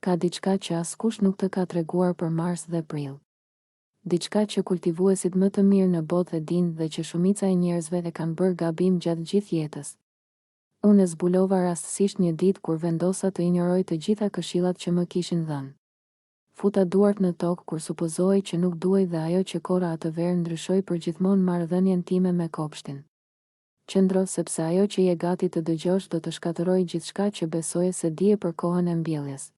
Ka diçka që askush nuk të ka treguar për Mars dhe Prill. Diçka që kultivuesit më të mirë në botë e dinë dhe që shumica e njerëzve e kanë bërë gabim gjatë gjithë jetës. Unë zbulova rastësisht një ditë kur vendosa të injoroj të gjitha këshillat që më kishin dhënë. Futa duart në tokë kur supozoj që nuk duhej dhe ajo që kora atë verë ndryshoi përgjithmonë marrëdhënien time me kopshtin. Qëndro sepse ajo që je gati të dëgjosh do të shkatërrojë gjithçka që besoje se dije për kohën e mbjelljes.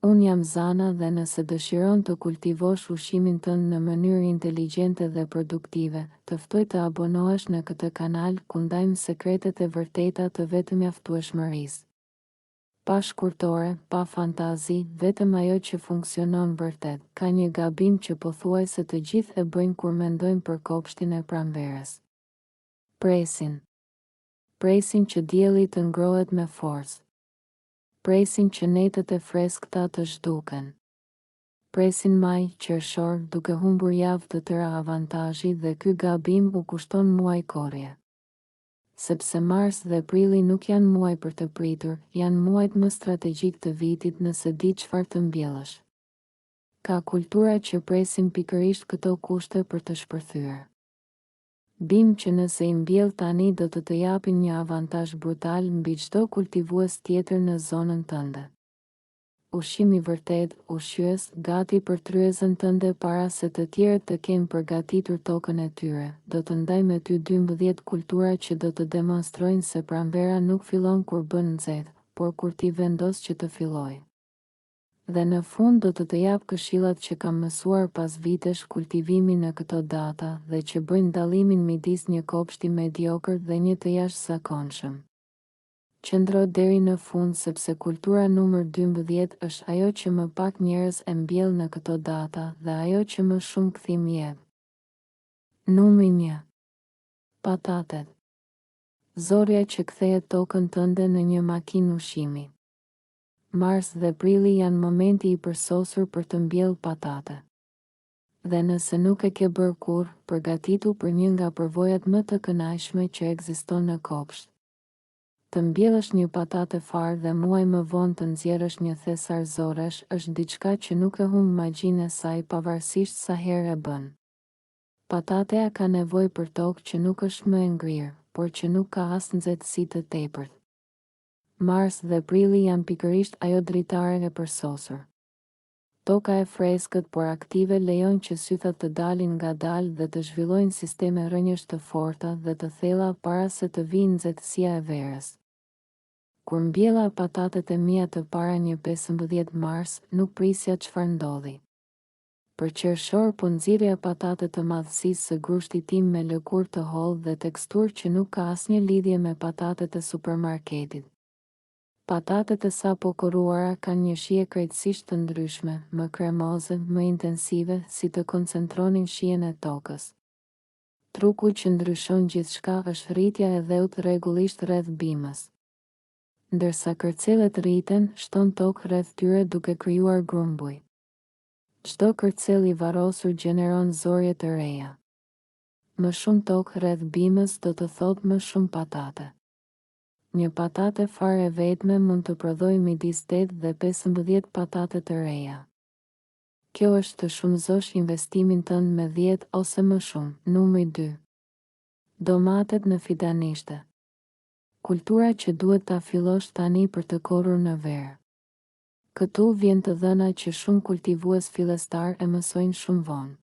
Unë jam Zana dhe nëse dëshiron të kultivosh ushqimin tënd në mënyrë inteligjente dhe produktive, të ftoj të abonohesh në këtë kanal ku ndajmë sekretet e vërteta të vetëmjaftueshmërisë. Pa shkurtore, pa fantazi, vetëm ajo që funksionon vërtet. Ka një gabim që pothuajse të gjithë e bëjnë kur mendojnë për kopshtin e pranverës. Presin. Presin që dielli të ngrohet me forcë. Presin që netët e freskëta të zhduken. Presin maj, qershor, duke humbur javë të tëra avantazhi dhe ky gabim u kushton muaj korrje. Sepse Mars dhe Prilli nuk janë muaj për të pritur, janë muajt më strategjik të vitit nëse di çfarë të mbjellësh. Ka kultura që presin pikërisht këto kushte për të shpërthyer. Bim që nëse i mbjell tani do të japin një avantazh brutal mbi çdo kultivues tjetër në zonën tënde. Ushqimi vërtet, ushqyes, gati për tryezën tënde para se të tjerët të kenë përgatitur tokën e tyre. Do të ndaj me ty 12 kultura që do të demonstrojnë se pranvera nuk fillon kur bën nxehtë, por kur ti vendos që të fillojë. Dhe në fund do të jap këshillat që kam mësuar pas vitesh kultivimi në këto data dhe që bëjnë dallimin midis një kopshti mediokër dhe një të jashtëzakonshëm. Qëndro deri në fund sepse kultura numër 12 është ajo që më pak njerëz e mbjell në këto data dhe ajo që më shumë kthim jep. Numri 1. Patatet. Zorja që kthehet tokën tënde në një makinë ushqimi. Mars dhe Prilli janë momenti i përsosur për të mbjell patate. Dhe nëse nuk e ke bërë kurrë, përgatitu për një nga përvojat më të kënaqshme që ekziston në kopsht. Të mbjellësh një patate far dhe muaj më vonë të nxjerrësh një thesar zoresh është diçka që nuk e humb magjinë e saj pavarësisht sa herë e bën. Patatea ka nevojë për tokë që nuk është më e ngrirë, por që nuk ka as nxehtësi të tepërt. Mars dhe Prilli janë pikërisht ajo dritare e përsosur. Toka e freskët por aktive lejon që sythat të dalin ngadalë dhe të zhvillojnë sisteme rënjesh të forta dhe të thella para se të vijë nxehtësia e verës. Kur mbjella patatet e mia të para një 15 mars, nuk prisja çfarë ndodhi. Për qershor po nxirrja patate të madhësisë së grushtit tim me lëkurë të hollë dhe teksturë që nuk ka asnjë lidhje me patatet e supermarketit. Patatet e sapo koruara kanë një shije krejtësisht të ndryshme, më kremoze, më intensive, si të koncentronin shijen e tokës. Truku që ndryshon gjithçka është rritja e dheut rregullisht rreth bimës. Ndërsa kërcelet rriten, shton tokë rreth tyre duke krijuar grumbuj. Çdo kërcel i varrosur gjeneron zorje të reja. Më shumë tokë rreth bimës do të thotë më shumë patate. Një patate fare vetme mund të prodhojë midis 8 dhe 15 patate të reja. Kjo është të shumëzosh investimin tënd me 10 ose më shumë. Numri 2. Domatet në fidanishte. Kultura që duhet ta fillosh tani për të korrur në verë. Këtu vjen të dhëna që shumë kultivues fillestar e mësojnë shumë vonë.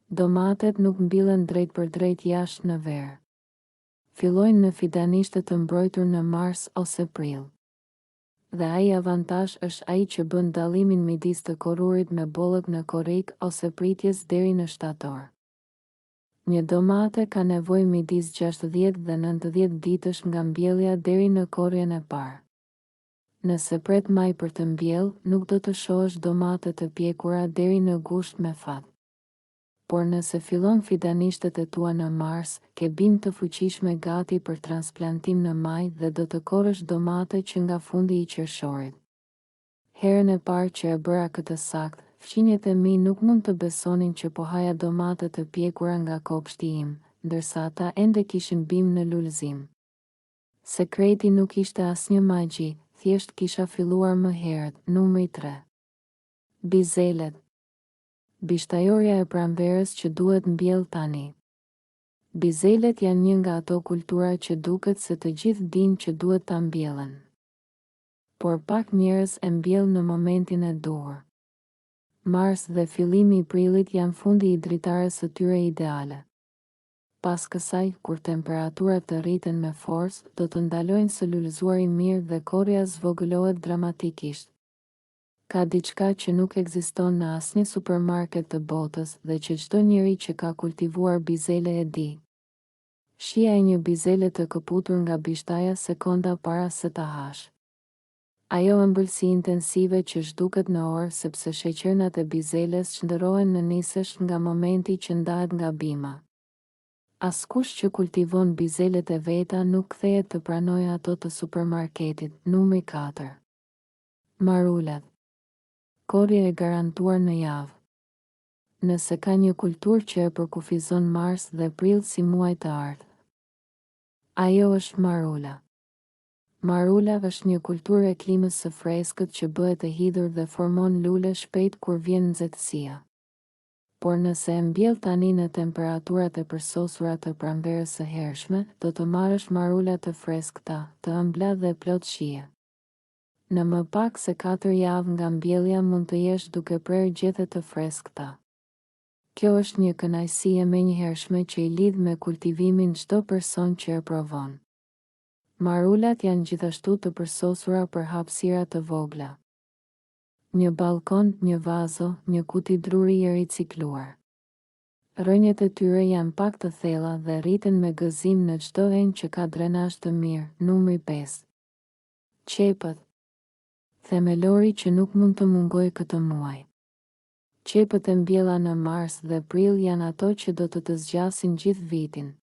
Domatet nuk mbillen drejt për drejt jashtë në verë. Fillojnë në fidanishte të mbrojtur në mars ose prill. Dhe ai avantazh është ai që bën dallimin midis të korrurit me bollët në korrik ose pritjes deri në shtator. Një domate ka nevojë midis 60 dhe 90 ditësh nga mbjellja deri në korrjen e parë. Nëse pret maj për të mbjell, nuk do të shohësh domate të pjekura deri në gusht me fat. Por nëse fillon fidanishtet e tua në mars, ke bim të fuqishme gati për transplantim në maj dhe do të korrësh domate që nga fundi i qershorit. Herën e parë që e bëra këtë sakt, fqinjet e mi nuk mund të besonin që po haja domate të pjekura nga kopshti im, ndërsa ata ende kishin bim në lulëzim. Sekreti nuk ishte asnjë magji, thjesht kisha filluar më herët. Numri 3. Bizelet. Bishtajorja e pranverës që duhet mbjell tani. Bizelet janë një nga ato kultura që duket se të gjithë dinë që duhet ta mbjellen. Por pak njerëz e mbjell në momentin e duhur. Mars dhe fillimi i prillit janë fundi i dritares së tyre ideale. Pas kësaj, kur temperaturat të rriten me forcë, do të ndalojnë së lulëzuari mirë dhe korrja zvogëlohet dramatikisht. Ka diçka që nuk ekziston në asnjë supermarket të botës dhe që çdo njeri që ka kultivuar bizele e di. Shija e një bizele të këputur nga bishtaja sekonda para se ta hash. Ajo ëmbëlsi intensive që zhduket në orë sepse sheqernat e bizeles çndërrohen në nisesh nga momenti që ndahet nga bima. Askush që kultivon bizelet e veta nuk kthehet të pranojë ato të supermarketit. Numri 4. Marulat. Korrje e garantuar në javë. Nëse ka një kulturë që e përkufizon mars dhe prill si muaj të ardhmë, ajo është marula. Marula është një kulturë e klimës së freskët që bëhet e hidhur dhe formon lule shpejt kur vjen nxehtësia. Por nëse e mbjell tani në temperaturat e përsosura të pranverës së hershme, do të marrësh marula të freskëta, të ëmbla dhe plot shije. Në më pak se 4 javë nga mbjellja mund të jesh duke prerë gjethe të freskëta. Kjo është një kënaqësi e menjëhershme që i lidh me kultivimin çdo person që e provon. Marulat janë gjithashtu të përsosura për hapësira të vogla. Një balkon, një vazo, një kuti druri i ricikluar. Rrënjët e tyre janë pak të thella dhe rriten me gëzim në çdo enjë që ka drenazh të mirë. Numri 5. Qepët. Themelori që nuk mund të mungojë këtë muaj. Qepët e mbjella në mars dhe prill janë ato që do të zgjasin gjithë vitin.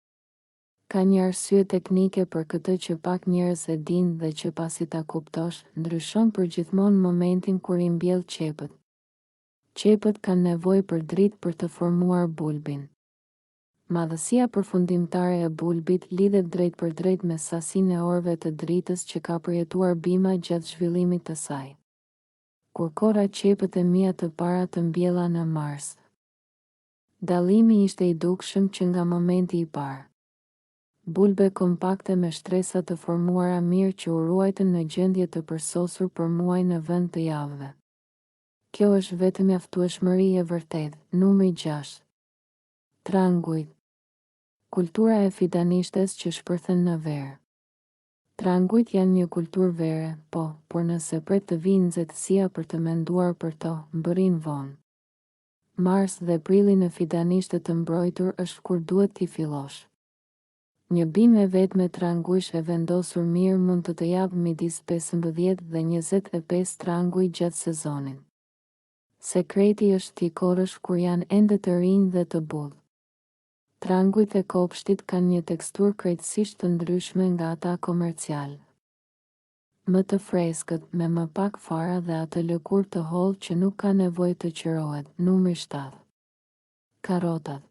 Ka një arsye teknike për këtë që pak njerëz e dinë dhe që pasi ta kuptosh, ndryshon përgjithmonë momentin kur i mbjell qepët. Qepët kanë nevojë për dritë për të formuar bulbin. Madhësia përfundimtare e bulbit lidhet drejt për drejt me sasinë e orëve të dritës që ka përjetuar bima gjatë zhvillimit të saj. Kur kora qepët e mia të para të mbjella në mars, dallimi ishte i dukshëm që nga momenti i parë. Bulbe kompakte me shtresa të formuara mirë që u ruajtën në gjendje të përsosur për muaj në vend të javëve. Kjo është vetëm mjaftueshmëri e vërtetë. Numri 6. Trangujt. Kultura e fidanishtes që shpërthen në verë. Trangujt janë një kulturë vere, por nëse pret të vinë nxehtësia për të menduar për to, mbërrin vonë. Mars dhe prilli në fidanishte të mbrojtur është kur duhet t'i fillosh. Një bimë e vetme trangujsh e vendosur mirë mund të japë midis 15 dhe 25 tranguj gjatë sezonin. Sekreti është t'i korrësh kur janë ende të rinj dhe të bullë. Trangujt e kopshtit kanë një teksturë krejtësisht të ndryshme nga ata komercial. Më të freskët, me më pak fara dhe atë lëkurë të hollë që nuk ka nevojë të qërohet. Numri 7. Karrotat.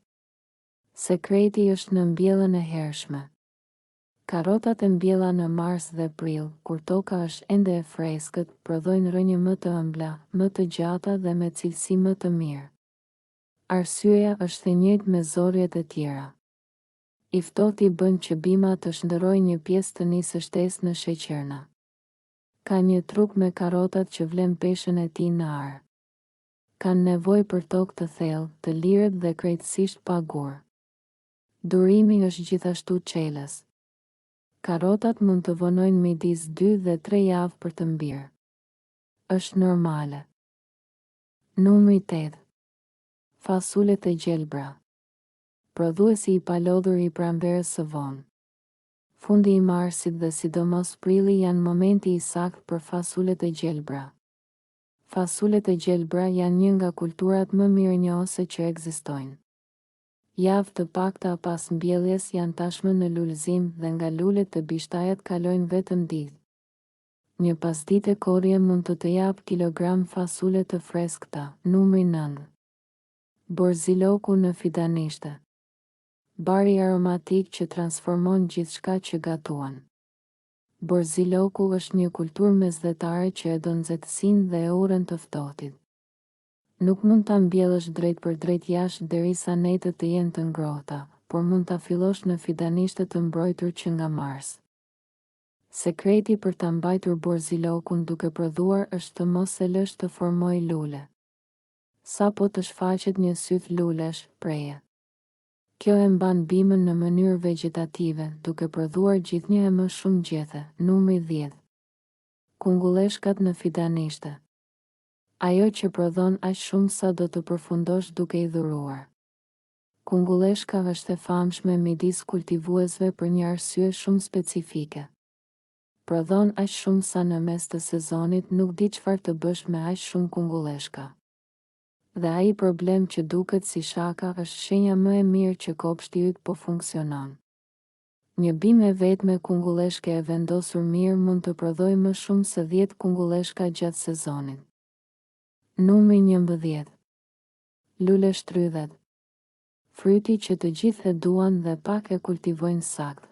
Sekreti është në mbjelljen e hershme. Karrotat e mbjella në mars dhe prill, kur toka është ende e freskët, prodhojnë rrënjë më të ëmbla, më të gjata dhe me cilësi më të mirë. Arsyeja është e njëjtë me zorjet e tjera. I ftohtë i bën që bima të shndërrojë një pjesë të nisë shtesë në sheqerna. Ka një trup me karrotat që vlen peshën e tij në ar. Kanë nevojë për tokë të thellë, të lirët dhe krejtësisht pa gur. Durimi është gjithashtu çelës. Karrotat mund të vonojnë midis 2 dhe 3 javë për të mbirë. Është normale. Numri 8. Fasulet e gjelbra. Prodhuesi i palodhur i pranverës së vonë. Fundi i marsit dhe sidomos prilli janë momenti i saktë për fasulet e gjelbra. Fasulet e gjelbra janë një nga kulturat më mirënjohëse që ekzistojnë. Javë të pakta pas mbjelljes janë tashmë në lulëzim dhe nga lulet të bishtajat kalojnë vetëm ditë. Një pasdite korrje mund të japë kilogram fasule të freskëta. Numri 9. Borziloku në fidanishte. Bari aromatik që transformon gjithçka që gatuan. Borziloku është një kulturë mesdhetare që e do nxehtësinë dhe e urën të ftohtit. Nuk mund ta mbjellësh drejt për drejt jashtë derisa netët të jenë të ngrohta, por mund ta fillosh në fidanishte të mbrojtur që nga Mars. Sekreti për ta mbajtur borzilokun duke prodhuar është të mos e lësh të formoj lule. Sa po të shfaqet një syth lulesh, preje. Kjo e mban bimën në mënyrë vegetative, duke prodhuar gjithnjë e më shumë gjethe, numri 10. Kungulleshkat në fidanishte. Ajo që prodhon aq shumë sa do të përfundosh duke i dhuruar. Kungulleshka është e famshme midis kultivuesve për një arsye shumë specifike. Prodhon aq shumë sa në mes të sezonit nuk di çfarë të bësh me aq shumë kungulleshka. Dhe ai problem që duket si shaka është shenja më e mirë që kopshti yt po funksionon. Një bimë e vetme kungulleshke e vendosur mirë mund të prodhojë më shumë se 10 kungulleshka gjatë sezonit. Numri 11. Lule shtrydhet. Fryti që të gjithë e duan dhe pak e kultivojnë sakt.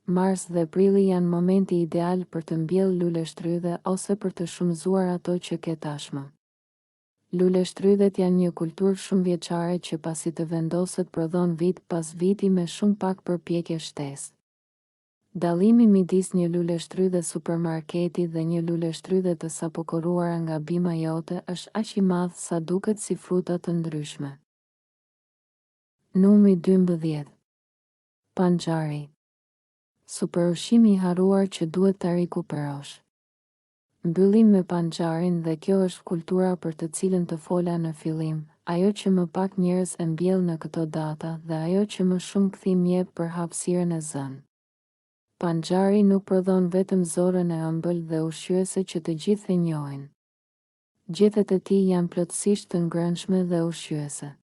Mars dhe prilli janë momenti ideal për të mbjellë lule shtrydhe ose për të shumëzuar ato që ke tashmë. Lule shtrydhet janë një kulturë shumë vjeçare që pasi të vendoset prodhon vit pas viti me shumë pak përpjekje shtesë. Dallimi midis një lule shtrydhe supermarketi dhe një lule shtrydhe të sapokoruara nga bima jote është aq i madh sa duket si fruta të ndryshme. Numri 12. Panxhari. Superushqimi i harruar që duhet ta rikuperosh. Mbyllim me panxharin dhe kjo është kultura për të cilën të fola në fillim, ajo që më pak njerëz e mbjell në këto data dhe ajo që më shumë kthim jep për hapësirën e zënë. Panxhari nuk prodhon vetëm zorën e ëmbël dhe ushqyese që të gjithë e njohin. Gjethet e tij janë plotësisht të ngrënshme dhe ushqyese.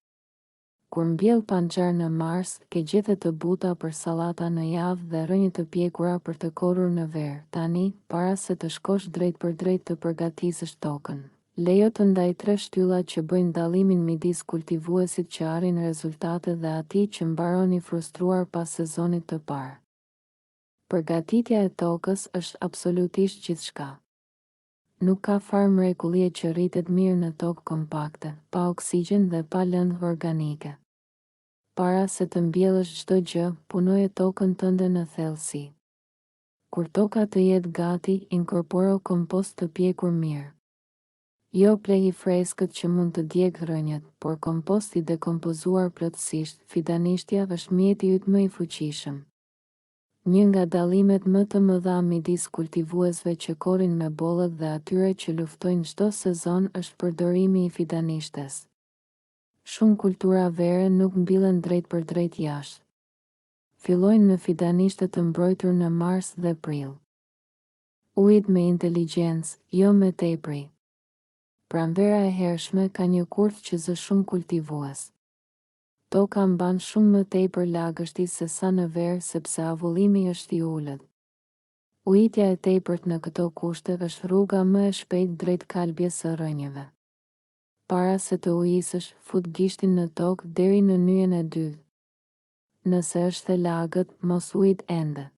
Kur mbjell panxhar në Mars, ke gjethe të buta për sallata në javë dhe rrënje të pjekura për të korrur në verë. Tani, para se të shkosh drejt për drejt të përgatisësh tokën, lejo të ndaj 3 shtylla që bëjnë dallimin midis kultivuesit që arrin rezultate dhe atij që mbaron i frustruar pas sezonit të parë. Përgatitja e tokës është absolutisht gjithçka. Nuk ka farë mrekullie që rritet mirë në tokë kompakte, pa oksigjen dhe pa lëndë organike. Para se të mbjellësh çdo gjë, punoje tokën tënde në thellësi. Kur toka të jetë gati, inkorporo kompost të pjekur mirë. Jo pleh i freskët që mund të djegë rrënjët, por kompost i dekompozuar plotësisht. Fidanishtja është mjeti yt më i fuqishëm. Një nga dallimet më të mëdha midis kultivuesve që korrin me bollët dhe atyre që luftojnë çdo sezon është përdorimi i fidanishtes. Shumë kultura vere nuk mbillen drejt për drejt jashtë. Fillojnë në fidanishte të mbrojtur në Mars dhe prill. Ujit me inteligjencë, jo me tepri. Pranvera e hershme ka një kurth që zë shumë kultivues. Toka mban shumë më tepër lagështi se sa në verë sepse avullimi është i ulët. Ujitja e tepërt në këto kushte është rruga më e shpejtë drejt kalbjes së rrënjeve. Para se të ujisësh, fut gishtin në tokë deri në nyjen e dytë. Nëse është e lagët, mos ujit ende.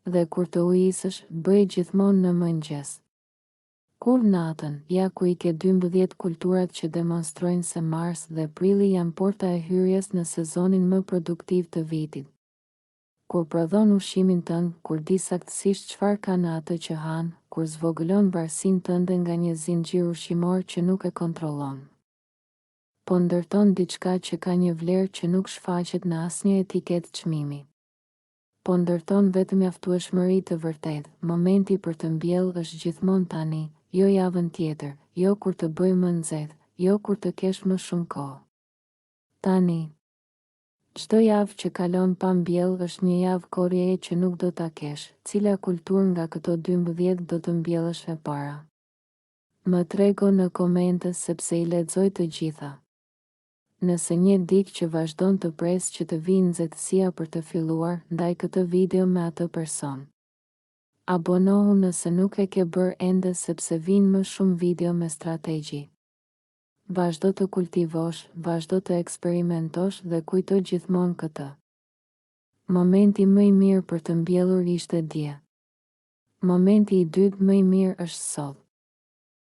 Dhe kur të ujisësh, bëj gjithmonë në mëngjes. Kur natën, ja ku i ke 12 kulturat që demonstrojnë se Mars dhe prilli janë porta e hyrjes në sezonin më produktiv të vitit. Kur prodhon ushqimin tënd, kur di saktësisht çfarë ka në atë që han, kur zvogëlon varësinë tënde nga një zinxhir ushqimor që nuk e kontrollon. Po ndërton diçka që ka një vlerë që nuk shfaqet në asnjë etiketë çmimi. Po ndërton vetëm mjaftueshmëri të vërtetë. Momenti për të mbjellë është gjithmonë tani. Jo javën tjetër, jo kur të bëj më nxehtë, jo kur të kesh më shumë kohë. Tani. Çdo javë që kalon pa mbjellë është një javë korrieje që nuk do ta kesh. Cila kulturë nga këto 12 do të mbjellësh e para? Më trego në komente sepse i lexoj të gjitha. Nëse një dikë që vazhdon të presë që të vijë nxehtësia për të filluar, ndaj këtë video me atë person. Abonohu nëse nuk e ke bërë ende sepse vijnë më shumë video me strategji. Vazhdo të kultivosh, vazhdo të eksperimentosh dhe kujto gjithmonë këtë. Momenti më i mirë për të mbjellur ishte dje. Momenti i dytë më i mirë është sot.